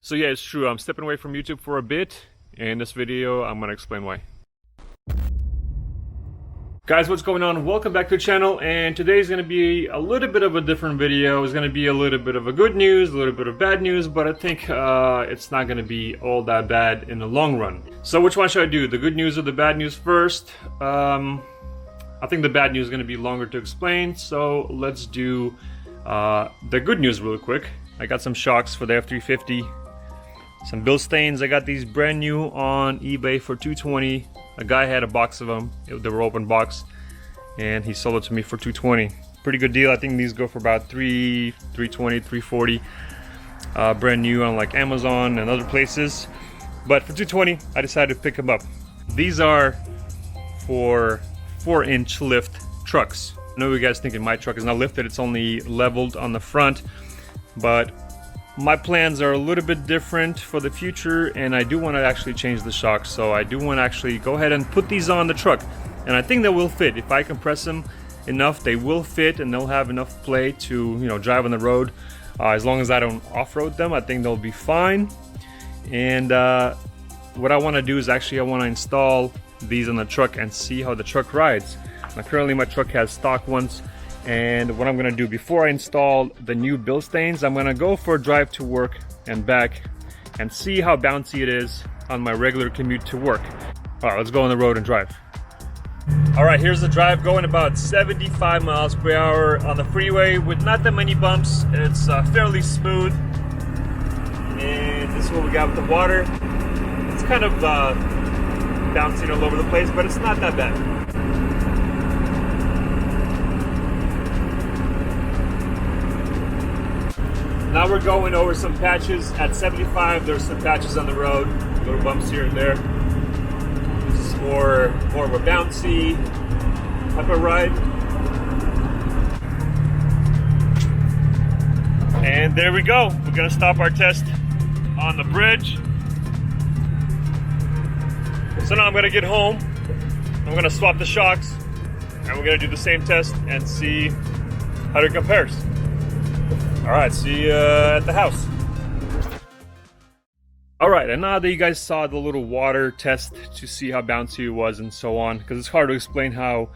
So yeah, it's true, I'm stepping away from YouTube for a bit. In this video, I'm gonna explain why. Guys, what's going on? Welcome back to the channel, and today's gonna be a little bit of a different video. It's gonna be a little bit of a good news, a little bit of bad news, but I think it's not gonna be all that bad in the long run. So which one should I do? The good news or the bad news first? I think the bad news is gonna be longer to explain, so let's do the good news real quick. I got some shocks for the F350. Some bill stains. I got these brand new on eBay for $220. A guy had a box of them. They were open box, and he sold it to me for $220. Pretty good deal. I think these go for about $320, $340. Brand new on like Amazon and other places. But for $220, I decided to pick them up. These are for 4-inch lift trucks. I know you guys thinking my truck is not lifted. It's only leveled on the front, but my plans are a little bit different for the future, and I do want to actually change the shocks. So I do want to actually go ahead and put these on the truck, and I think they will fit. If I compress them enough, they will fit, and they'll have enough play to, you know, drive on the road. As long as I don't off-road them, I think they'll be fine. And what I want to do is actually I want to install these on the truck and see how the truck rides. Now, currently my truck has stock ones. And what I'm gonna do before I install the new bill stains, I'm gonna go for a drive to work and back and see how bouncy it is on my regular commute to work. All right, let's go on the road and drive. All right, here's the drive, going about 75 miles per hour on the freeway with not that many bumps. It's fairly smooth. And this is what we got with the water. It's kind of bouncing all over the place, but it's not that bad. Now we're going over some patches. At 75, there's some patches on the road, little bumps here and there. This is more of a bouncy type of ride. And there we go. We're gonna stop our test on the bridge. So now I'm gonna get home. I'm gonna swap the shocks, and we're gonna do the same test and see how it compares. All right, see you at the house. All right, and now that you guys saw the little water test to see how bouncy it was and so on, because it's hard to explain how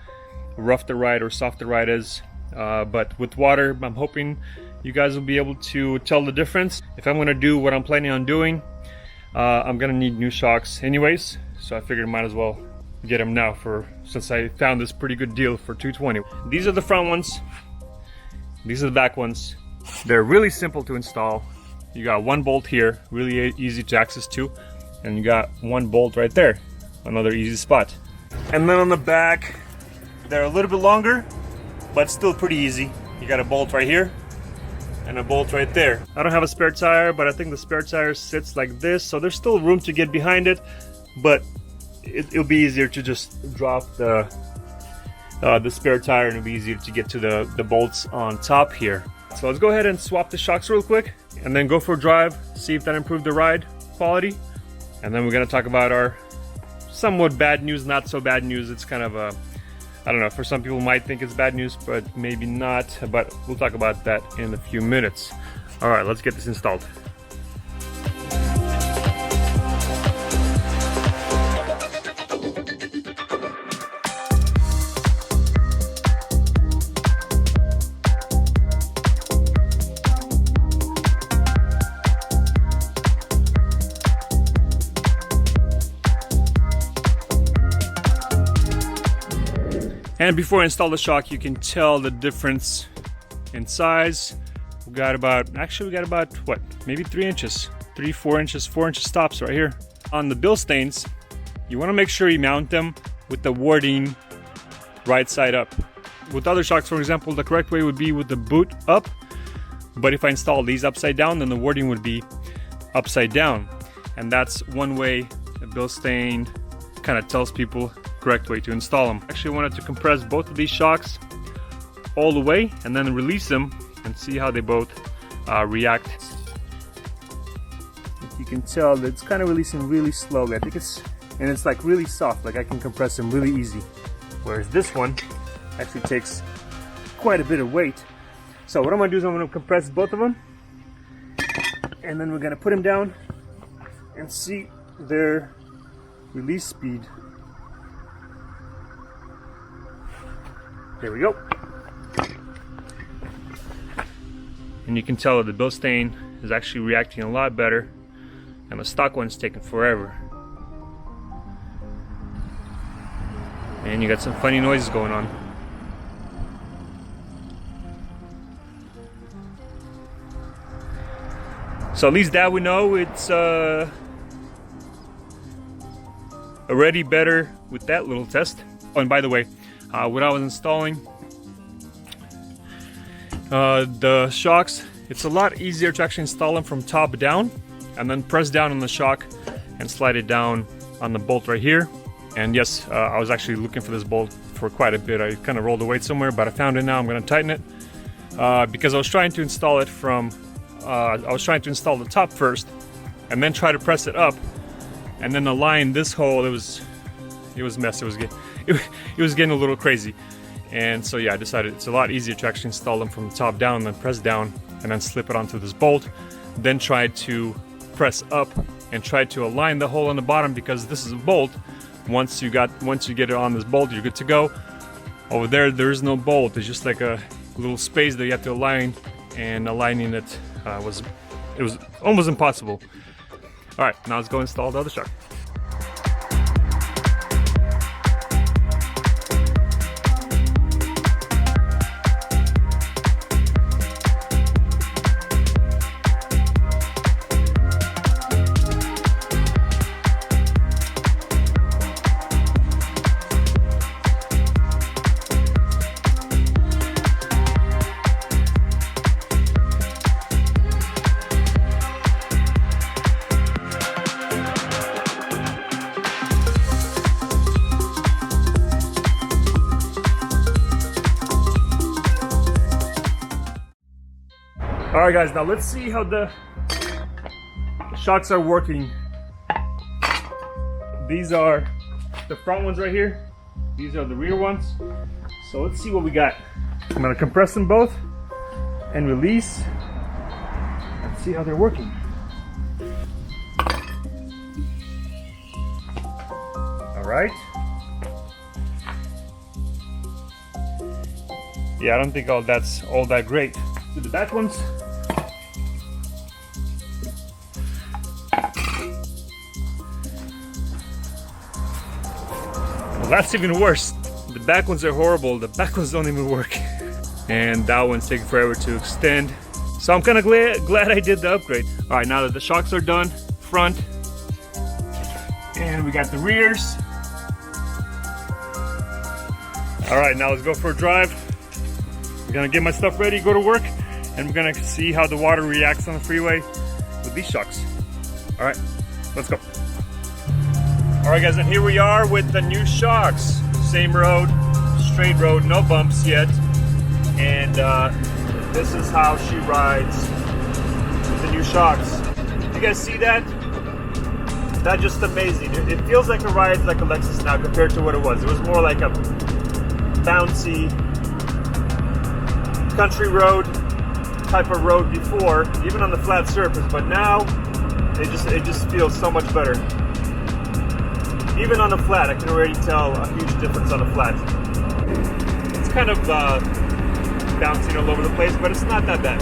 rough the ride or soft the ride is, but with water, I'm hoping you guys will be able to tell the difference. If I'm gonna do what I'm planning on doing, I'm gonna need new shocks anyways, so I figured I might as well get them now since I found this pretty good deal for $220. These are the front ones. These are the back ones. They're really simple to install. You got one bolt here, really easy to access to, and you got one bolt right there, another easy spot. And then on the back, they're a little bit longer, but still pretty easy. You got a bolt right here and a bolt right there. I don't have a spare tire, but I think the spare tire sits like this, so there's still room to get behind it, but it'll be easier to just drop the spare tire, and it'll be easier to get to the bolts on top here. So let's go ahead and swap the shocks real quick and then go for a drive, see if that improved the ride quality. And then we're gonna talk about our somewhat bad news, not so bad news. It's kind of a, I don't know, for some people might think it's bad news, but maybe not. But we'll talk about that in a few minutes. All right, let's get this installed. And before I install the shock, you can tell the difference in size. We got about what, maybe 3 inches, 4 inches stops right here. On the bill stains, you want to make sure you mount them with the warding right side up. With other shocks, for example, the correct way would be with the boot up, but if I install these upside down, then the warding would be upside down. And that's one way a bill stain kind of tells people correct way to install them. Actually wanted to compress both of these shocks all the way and then release them and see how they both react. You can tell that it's kind of releasing really slowly. I think it's like really soft, like I can compress them really easy. Whereas this one actually takes quite a bit of weight. So what I'm gonna do is I'm gonna compress both of them And then we're gonna put them down and see their release speed. There we go. And you can tell that the Bilstein is actually reacting a lot better, and the stock one's taking forever. And you got some funny noises going on. So at least that we know it's already better with that little test. Oh, and by the way, when I was installing the shocks, it's a lot easier to actually install them from top down, and then press down on the shock and slide it down on the bolt right here. And yes, I was actually looking for this bolt for quite a bit. I kind of rolled the weight somewhere, but I found it now. I'm going to tighten it because I was trying to install it from I was trying to install the top first and then try to press it up and then align this hole. It was a mess. It was getting a little crazy. And so yeah, I decided it's a lot easier to actually install them from the top down, then press down and then slip it onto this bolt, then try to press up and try to align the hole on the bottom, because this is a bolt. Once you get it on this bolt, you're good to go. Over there is no bolt. It's just like a little space that you have to align, and aligning it was almost impossible. All right, now let's go install the other shock. Alright guys, now let's see how the shocks are working. These are the front ones right here. These are the rear ones. So let's see what we got. I'm going to compress them both and release and see how they're working. Alright. Yeah, I don't think that's all that great. Do the back ones. Well, that's even worse. The back ones are horrible. The back ones don't even work. And that one's taking forever to extend. So I'm kind of glad I did the upgrade. All right, now that the shocks are done, front, and we got the rears. All right, now let's go for a drive. I'm gonna get my stuff ready, go to work, and we're gonna see how the water reacts on the freeway with these shocks. All right, let's go. All right guys, and here we are with the new shocks. Same road, straight road, no bumps yet. And this is how she rides with the new shocks. You guys see that? That's just amazing. It feels like it rides like a Lexus now compared to what it was. It was more like a bouncy country road type of road before, even on the flat surface, but now it just feels so much better. Even on the flat, I can already tell a huge difference on the flat. It's kind of bouncing all over the place, but it's not that bad.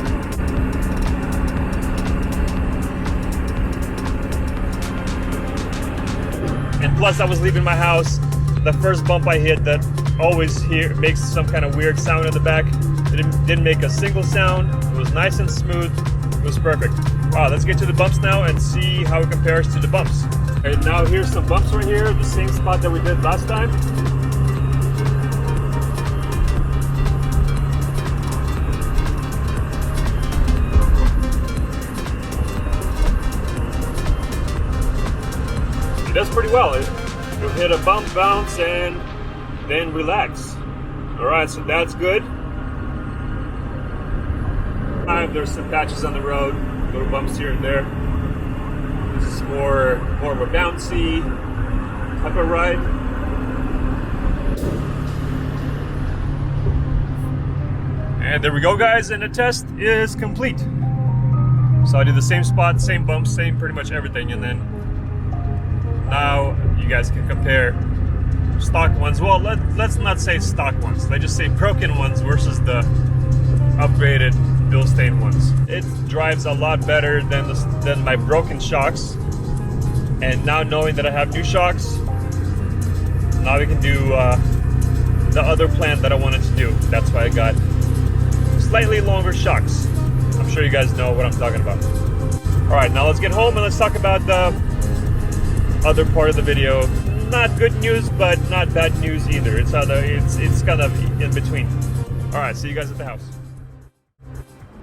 And plus, I was leaving my house, the first bump I hit that always makes some kind of weird sound in the back. It didn't make a single sound. It was nice and smooth. It was perfect. Wow, let's get to the bumps now and see how it compares to the bumps. Okay, now here's some bumps right here, the same spot that we did last time. It does pretty well. You'll hit a bump, bounce, and then relax. Alright, so that's good. There's some patches on the road, little bumps here and there. This is more of a bouncy type of ride. And there we go guys, and the test is complete. So I did the same spot, same bumps, same pretty much everything, and then now you guys can compare stock ones. Well, let's not say stock ones. Let's just say broken ones versus the upgraded Bilstein ones. It drives a lot better than my broken shocks. And now knowing that I have new shocks, now we can do the other plan that I wanted to do. That's why I got slightly longer shocks. I'm sure you guys know what I'm talking about. All right, now let's get home and let's talk about the other part of the video. Not good news, but not bad news either. It's kind of in between. All right, see you guys at the house.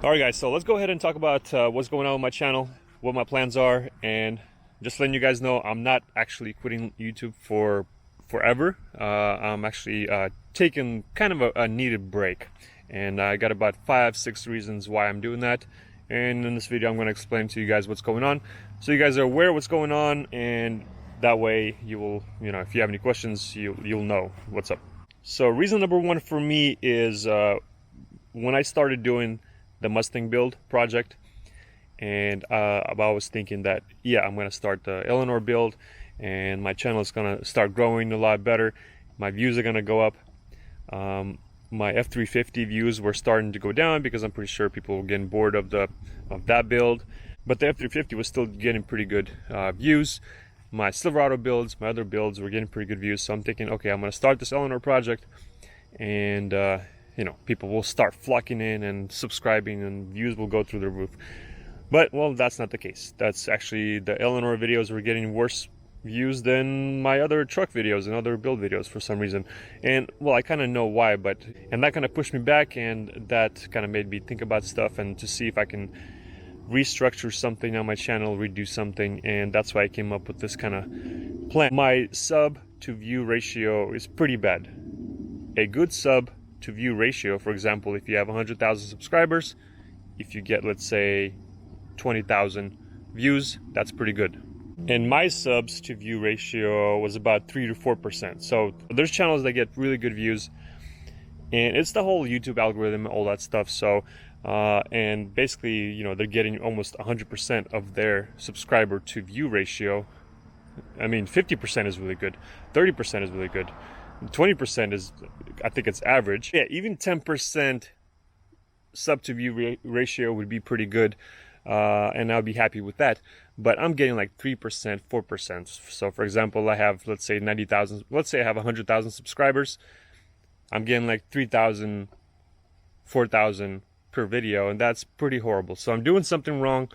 All right, guys, so let's go ahead and talk about what's going on with my channel, what my plans are, and just letting you guys know I'm not actually quitting YouTube for forever. I'm actually taking kind of a needed break, and I got about 5-6 reasons why I'm doing that. And in this video I'm going to explain to you guys what's going on, so you guys are aware of what's going on, and that way you will, if you have any questions, you'll know what's up. So reason number one for me is when I started doing the Mustang build project, and I was thinking that, yeah, I'm going to start the Eleanor build, and my channel is going to start growing a lot better. My views are going to go up. My F350 views were starting to go down because I'm pretty sure people were getting bored of that build, but the F350 was still getting pretty good views. My Silverado builds, my other builds were getting pretty good views, so I'm thinking, okay, I'm going to start this Eleanor project, and people will start flocking in and subscribing, and views will go through the roof. But, well, that's not the case. That's actually, the Eleanor videos were getting worse views than my other truck videos and other build videos for some reason. And, well, I kind of know why, and that kind of pushed me back, and that kind of made me think about stuff and to see if I can restructure something on my channel, redo something, and that's why I came up with this kind of plan. My sub to view ratio is pretty bad. A good sub to view ratio, for example, if you have 100,000 subscribers, if you get, let's say, 20,000 views, that's pretty good. And my subs to view ratio was about 3 to 4%. So there's channels that get really good views, and it's the whole YouTube algorithm, all that stuff. So and basically, they're getting almost 100% of their subscriber to view ratio. I mean, 50% is really good, 30% is really good, 20% is, I think it's average. Yeah, even 10% sub to view ratio would be pretty good, and I'll be happy with that. But I'm getting like 3%, 4%. So for example, I have, let's say 90,000, let's say I have 100,000 subscribers. I'm getting like 3,000, 4,000 per video, and that's pretty horrible. So I'm doing something wrong,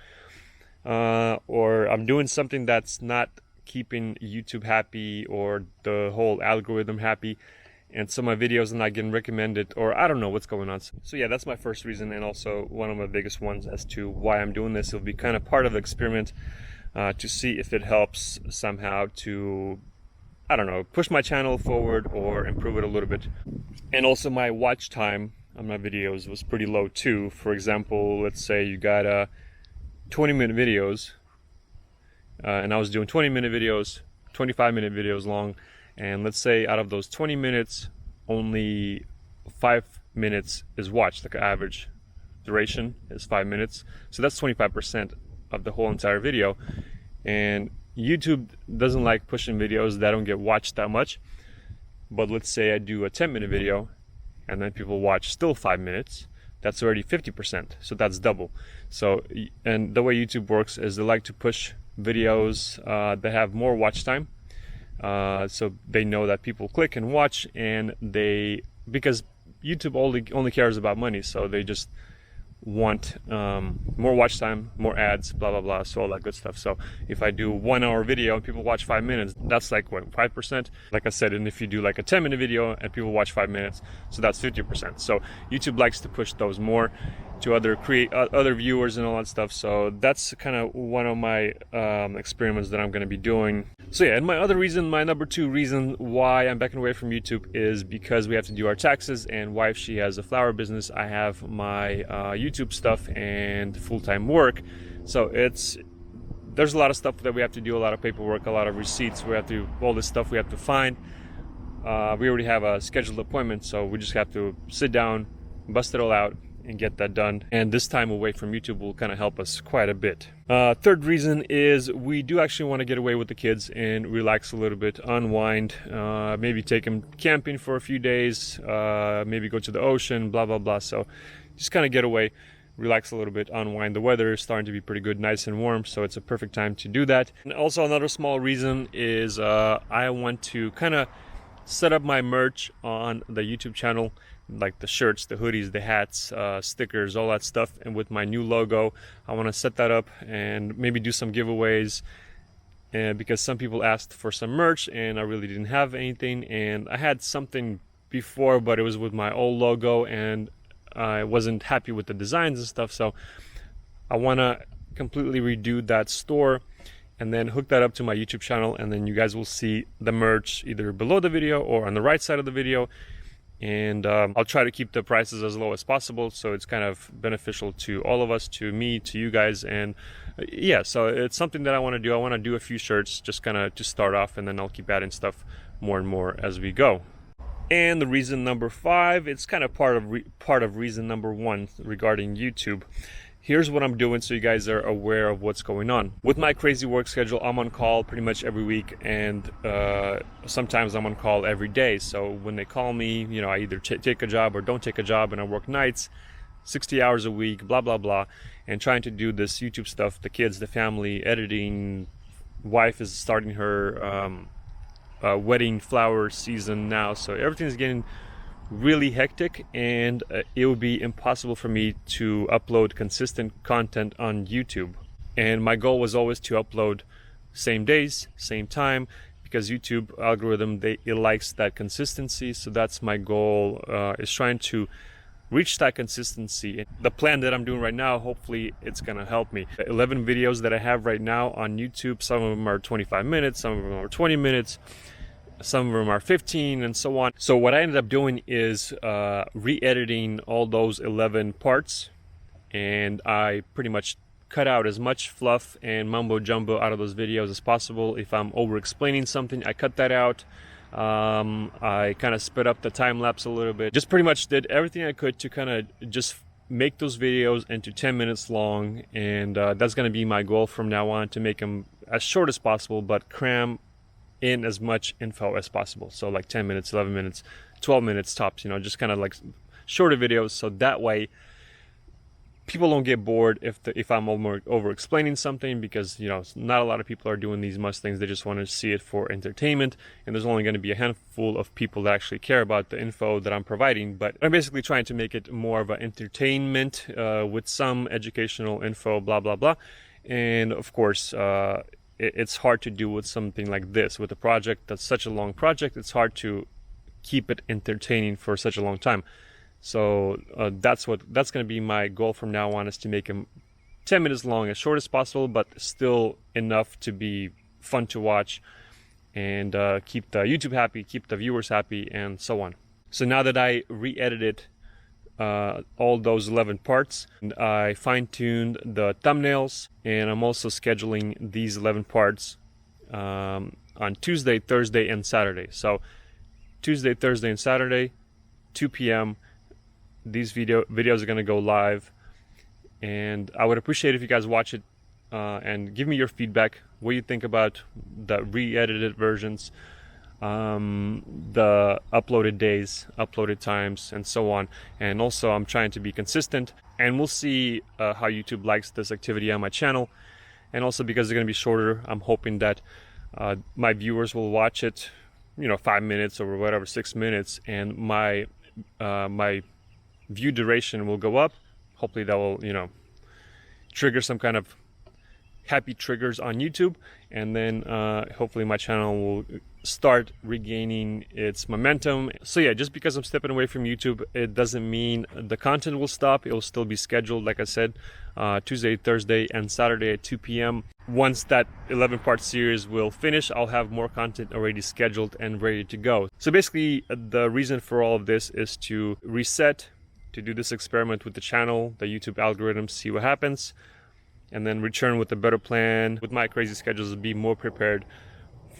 or I'm doing something that's not keeping YouTube happy, or the whole algorithm happy, and so my videos are not getting recommended, or I don't know what's going on. So yeah, that's my first reason, and also one of my biggest ones as to why I'm doing this. It'll be kind of part of the experiment to see if it helps somehow to, I don't know, push my channel forward or improve it a little bit. And also my watch time on my videos was pretty low too. For example, let's say you got 20-minute videos, and I was doing 20-minute videos, 25-minute videos long, and let's say out of those 20 minutes, only 5 minutes is watched. Like average duration is 5 minutes, so that's 25% of the whole entire video. And YouTube doesn't like pushing videos that don't get watched that much. But let's say I do a 10-minute video, and then people watch still 5 minutes, that's already 50%, so that's double. So, and the way YouTube works is they like to push videos that have more watch time, so they know that people click and watch, and because YouTube only cares about money, so they just want more watch time, more ads, blah blah blah, so all that good stuff. So if I do 1 hour video and people watch 5 minutes, that's like what, 5%, like I said. And if you do like a 10-minute video and people watch 5 minutes, so that's 50%. So YouTube likes to push those more to other viewers and all that stuff. So that's kind of one of my experiments that I'm going to be doing. So yeah, and my number 2 reason why I'm backing away from YouTube is because we have to do our taxes, and wife, she has a flower business, I have my YouTube stuff and full-time work. So there's a lot of stuff that we have to do, a lot of paperwork, a lot of receipts, all this stuff we have to find. We already have a scheduled appointment, so we just have to sit down, bust it all out, and get that done. And this time away from YouTube will kind of help us quite a bit. Third reason is we do actually want to get away with the kids and relax a little bit, unwind, maybe take them camping for a few days, maybe go to the ocean, blah, blah, blah. So just kind of get away, relax a little bit, unwind. The weather is starting to be pretty good, nice and warm, so it's a perfect time to do that. And also another small reason is I want to kind of set up my merch on the YouTube channel, like the shirts, the hoodies, the hats, stickers, all that stuff. And with my new logo, I want to set that up and maybe do some giveaways, because some people asked for some merch and I really didn't have anything. And I had something before, but it was with my old logo and I wasn't happy with the designs and stuff. So I want to completely redo that store and then hook that up to my YouTube channel, and then you guys will see the merch either below the video or on the right side of the video. And I'll try to keep the prices as low as possible, so it's kind of beneficial to all of us, to me, to you guys. And yeah, so it's something that I want to do. I want to do a few shirts just kind of to start off, and then I'll keep adding stuff more and more as we go. And the reason number 5, it's kind of part of reason number 1 regarding YouTube. Here's what I'm doing so you guys are aware of what's going on. With my crazy work schedule, I'm on call pretty much every week, and sometimes I'm on call every day. So when they call me, you know, I either take a job or don't take a job, and I work nights, 60 hours a week, blah, blah, blah, and trying to do this YouTube stuff, the kids, the family, editing. Wife is starting her wedding flower season now, so everything's getting really hectic, and it would be impossible for me to upload consistent content on YouTube. And my goal was always to upload same days, same time, because YouTube algorithm, it likes that consistency. So that's my goal, is trying to reach that consistency. The plan that I'm doing right now, hopefully it's gonna help me. 11 videos that I have right now on YouTube, some of them are 25 minutes, some of them are 20 minutes, some of them are 15, and so on. So what I ended up doing is re-editing all those 11 parts, and I pretty much cut out as much fluff and mumbo jumbo out of those videos as possible. If I'm over explaining something, I cut that out. I kind of sped up the time lapse a little bit. Just pretty much did everything I could to kind of just make those videos into 10 minutes long, and that's going to be my goal from now on, to make them as short as possible but cram in as much info as possible. So like 10 minutes, 11 minutes, 12 minutes tops, you know, just kind of like shorter videos, so that way people don't get bored if I'm over explaining something, because, you know, not a lot of people are doing these Mustangs. They just want to see it for entertainment, and there's only going to be a handful of people that actually care about the info that I'm providing. But I'm basically trying to make it more of an entertainment with some educational info, blah, blah, blah. And of course, it's hard to do with something like this. With a project that's such a long project, it's hard to keep it entertaining for such a long time. So that's going to be my goal from now on, is to make them 10 minutes long, as short as possible, but still enough to be fun to watch, and keep the YouTube happy, keep the viewers happy, and so on. So now that I re-edited all those 11 parts, I fine-tuned the thumbnails, and I'm also scheduling these 11 parts on Tuesday, Thursday, and Saturday. So Tuesday, Thursday, and Saturday, 2 p.m. these videos are going to go live, and I would appreciate if you guys watch it and give me your feedback, what you think about the re-edited versions, the uploaded days, uploaded times, and so on. And also, I'm trying to be consistent, and we'll see how YouTube likes this activity on my channel. And also, because they're going to be shorter, I'm hoping that my viewers will watch it, you know, 5 minutes or whatever, 6 minutes, and my view duration will go up. Hopefully that will, you know, trigger some kind of happy triggers on YouTube, and then hopefully my channel will start regaining its momentum. So yeah, just because I'm stepping away from YouTube, it doesn't mean the content will stop. It will still be scheduled, like I said, Tuesday, Thursday, and Saturday at 2 p.m. Once that 11-part series will finish, I'll have more content already scheduled and ready to go. So basically, the reason for all of this is to reset, to do this experiment with the channel, the YouTube algorithm, see what happens, and then return with a better plan. With my crazy schedules, to be more prepared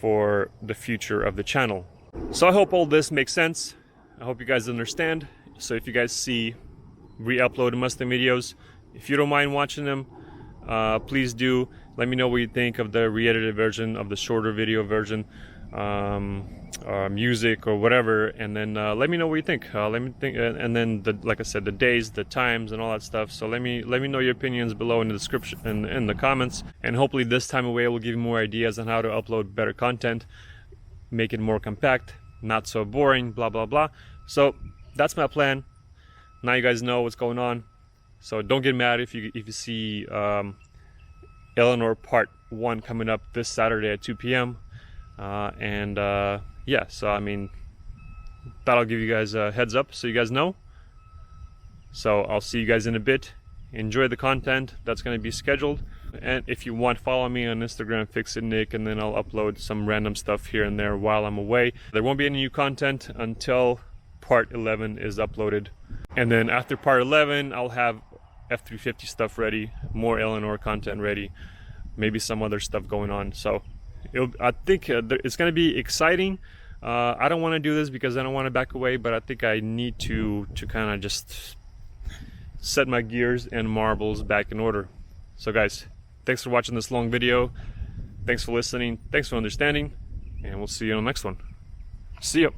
for the future of the channel. So I hope all this makes sense. I hope you guys understand. So if you guys see re-upload Mustang videos. If you don't mind watching them, please do. Let me know what you think of the re-edited version, of the shorter video version, music or whatever, and then let me know what you think. Let me think, and then like I said, the days, the times, and all that stuff. So let me know your opinions below in the description and in the comments. And hopefully this time away will give you more ideas on how to upload better content, make it more compact, not so boring, blah blah blah. So that's my plan. Now you guys know what's going on. So don't get mad if you see Eleanor Part 1 coming up this Saturday at 2 p.m. Yeah, so I mean, that'll give you guys a heads up so you guys know. So I'll see you guys in a bit. Enjoy the content that's going to be scheduled. And if you want, follow me on Instagram, FixitNick, and then I'll upload some random stuff here and there while I'm away. There won't be any new content until Part 11 is uploaded. And then after Part 11, I'll have F350 stuff ready, more Eleanor content ready, maybe some other stuff going on. So I think it's going to be exciting. I don't want to do this because I don't want to back away, but I think I need to kind of just set my gears and marbles back in order. So guys, thanks for watching this long video. Thanks for listening. Thanks for understanding. And we'll see you on the next one. See ya.